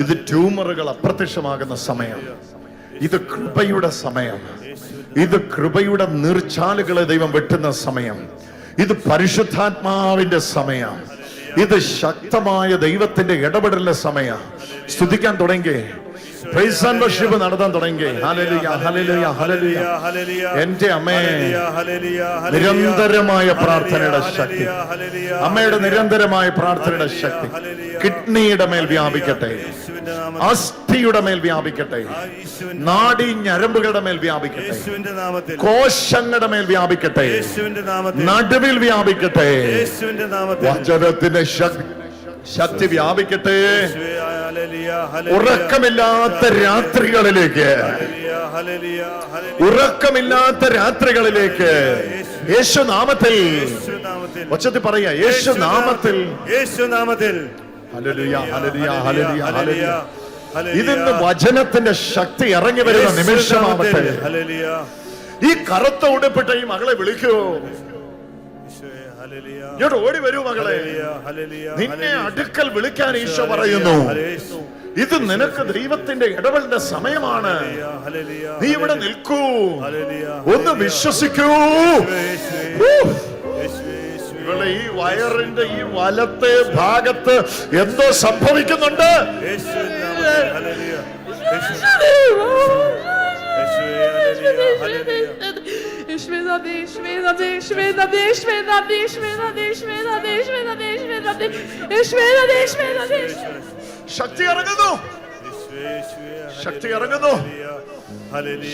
ഇത് ട്യൂമറുകൾ അപ്രത്യക്ഷമാകുന്ന സമയം. ഇത് കൃപയുടെ സമയം. ഇത് കൃപയുടെ നീർച്ചാലുകളെ ദൈവം വെട്ടുന്ന സമയം. ഇത് പരിശുദ്ധാത്മാവിന്റെ സമയം. ഇത് ശക്തമായ ദൈവത്തിന്റെ ഇടപെടലിന്റെ സമയം. സ്തുതിക്കാൻ തുടങ്ങി, പ്രൈസ് ആൻഡ് വർഷിപ്പ് നടത്താൻ തുടങ്ങി. Hallelujah, hallelujah, hallelujah. എന്റെ അമ്മേ, നിരന്തരമായ പ്രാർത്ഥനയുടെ ശക്തി, അമ്മയുടെ നിരന്തരമായ പ്രാർത്ഥനയുടെ ശക്തി കിഡ്നിയുടെ മേൽ വ്യാപിക്കട്ടെ, അസ്ഥിയുടെ മേൽ വ്യാപിക്കട്ടെ, നാഡീ ഞരമ്പുകളുടെ മേൽ വ്യാപിക്കട്ടെ, കോശങ്ങളുടെ മേൽ വ്യാപിക്കട്ടെ, നടുവിൽ വ്യാപിക്കട്ടെ, വചനത്തിന്റെ ശക്തി വ്യാപിക്കട്ടെ. ഉറക്കമില്ലാത്ത രാത്രികളിലേക്ക്, ഉറക്കമില്ലാത്ത രാത്രികളിലേക്ക് യേശുനാമത്തിൽ, ഉച്ചത്തിൽ പറയാ, യേശുനാമത്തിൽ, യേശുനാമത്തിൽ. Hallelujah, hallelujah, hallelujah, hallelujah. ഇതിന്ന് വചനത്തിന്റെ ശക്തി ഇറങ്ങി വരുന്ന നിമിഷമാവട്ടെ. ഈ കറുത്ത ഉടുപ്പിട്ട ഈ മകളെ വിളിക്കൂ, ഇങ്ങോട്ട് ഓടി വരൂ മകളെ. നിന്നെ അടുക്കൽ വിളിക്കാൻ ഈശോ പറയുന്നു. ഇത് നിനക്ക് ദൈവത്തിന്റെ ഇടപെടലിന്റെ സമയമാണ്. നീ ഇവിടെ നിൽക്കൂ, ഒന്ന് വിശ്വസിക്കൂ. ഇവളെ ഈ വയറിന്റെ ഈ വലത്തെ ഭാഗത്ത് എന്തോ സംഭവിക്കുന്നുണ്ട്. ശക്തി ഇറങ്ങുന്നു, ശക്തി ഇറങ്ങുന്നു,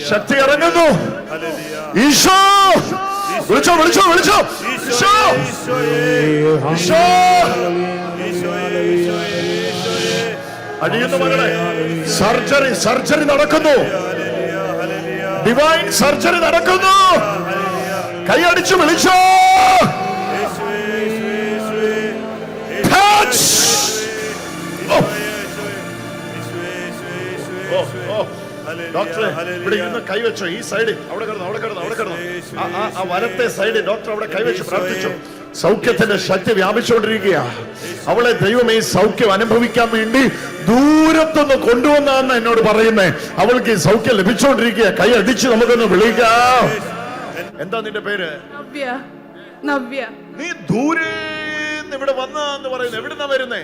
ശക്തി ഇറങ്ങുന്നു. ഈശോ വിളിച്ചോ, വിളിച്ചോ, വിളിച്ചോ. ഈശോ, ഈശോ. അടിയുന്ന മകളെ, സർജറി, സർജറി നടക്കുന്നു. ഡിവൈൻ സർജറി നടക്കുന്നു. കൈയടിച്ചു വിളിച്ചോ. ഡോക്ടറെ ഇവിടെ ഇരുന്ന് കൈവച്ചോ. ഈ സൈഡിൽ അവിടെ കിടന്നു, അവിടെ കിടന്നു, അവിടെ കിടന്നു. ആ വലത്തെ സൈഡിൽ ഡോക്ടർ അവിടെ കൈവച്ച് പ്രാർത്ഥിച്ചു. സൗഖ്യത്തിന്റെ ശക്തി വ്യാപിച്ചുകൊണ്ടിരിക്കുക. അവളെ ദൈവം ഈ സൗഖ്യം അനുഭവിക്കാൻ വേണ്ടി ദൂരത്തൊന്ന് കൊണ്ടുവന്നാന്ന് എന്നോട് പറയുന്നേ. അവൾക്ക് ഈ സൗഖ്യം ലഭിച്ചുകൊണ്ടിരിക്കുക. കൈ അടിച്ച് നമുക്കൊന്ന് വിളിക്കാം. എന്താ നിന്റെ പേര്? നവ്യ. നവ്യ. നീ ദൂരെ ഇവിടെ വന്നാന്ന് പറയുന്നത്. എവിടുന്നാ വരുന്നേ?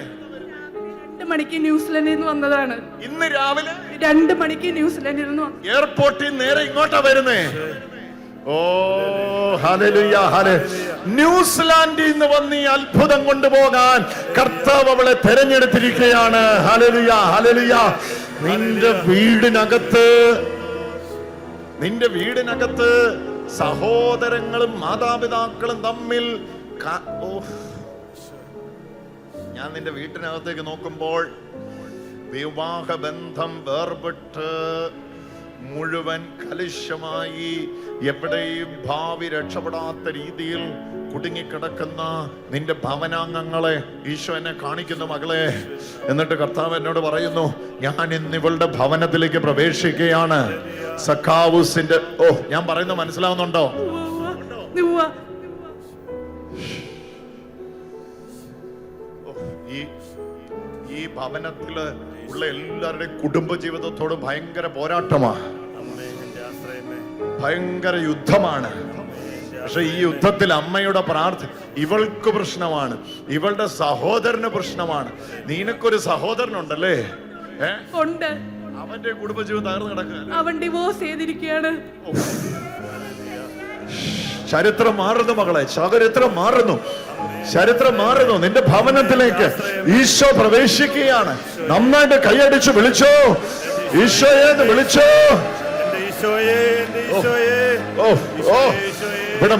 2 മണിക്ക് ന്യൂസിലൻഡിൽ നിന്ന് വന്നതാണ്. ഇന്ന് രാവിലെ 2 മണിക്ക് ന്യൂസിലൻഡിൽ നിന്ന് എയർപോർട്ടിൽ നേരെ ഇങ്ങോട്ടാ വരുന്നേ. ഓ ഹല്ലേലൂയ, ഹല്ലേലൂയ. ന്യൂസിലാൻഡിൽ നിന്ന് വന്ന് ഈ അത്ഭുതം കൊണ്ടുപോകാൻ കർത്താവ് അവളെ തെരഞ്ഞെടുത്തിരിക്കുകയാണ്. Hallelujah, hallelujah. നിന്റെ വീടിനകത്ത്, നിന്റെ വീടിനകത്ത് സഹോദരങ്ങളും മാതാപിതാക്കളും തമ്മിൽ ഞാൻ നിന്റെ വീട്ടിനകത്തേക്ക് നോക്കുമ്പോൾ വിവാഹബന്ധം വേർപെട്ട് മുഴുവൻ കലുഷമായി എവിടെയും ഭാവി രക്ഷപ്പെടാത്ത രീതിയിൽ കുടുങ്ങിക്കിടക്കുന്ന നിന്റെ ഭവനാംഗങ്ങളെ ഈശോ എന്നെ കാണിക്കുന്നു മകളെ. എന്നിട്ട് കർത്താവ് എന്നോട് പറയുന്നു, ഞാൻ ഇന്ന് ഇവളുടെ ഭവനത്തിലേക്ക് പ്രവേശിക്കുകയാണ്. സഖാവുസിന്റെ ഞാൻ പറയുന്നത് മനസ്സിലാവുന്നുണ്ടോ? ഈ ഭവനത്തില് ഉള്ള എല്ലാവരുടെയും കുടുംബ ജീവിതത്തോടും ഭയങ്കര പോരാട്ടമാണ്, ഭയങ്കര യുദ്ധമാണ്. പക്ഷെ ഈ യുദ്ധത്തിൽ അമ്മയുടെ പ്രാർത്ഥന, ഇവൾക്ക് പ്രശ്നമാണ്, ഇവളുടെ സഹോദരന് പ്രശ്നമാണ്. നിനക്കൊരു സഹോദരനുണ്ടല്ലേ? ഉണ്ട്. അവന്റെ കുടുംബജീവിതം തകർന്നു കിടക്കുക. അവൻ ഡിവോഴ്സ് ചെയ്തിരിക്കുകയാണ്. ചരിത്രം മാറുന്നു മകളെ, ചരിത്രം മാറുന്നു, ചരിത്രം മാറുന്നു. നിന്റെ ഭവനത്തിലേക്ക് ഈശോ പ്രവേശിക്കുകയാണ്. നന്നായിട്ട് കൈയടിച്ചു വിളിച്ചോ, ഈശോയെ വിളിച്ചോ. ഇവിടെ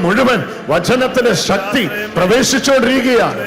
മുഴുവൻ വചനത്തിന്റെ ശക്തി പ്രവേശിച്ചുകൊണ്ടിരിക്കുകയാണ്.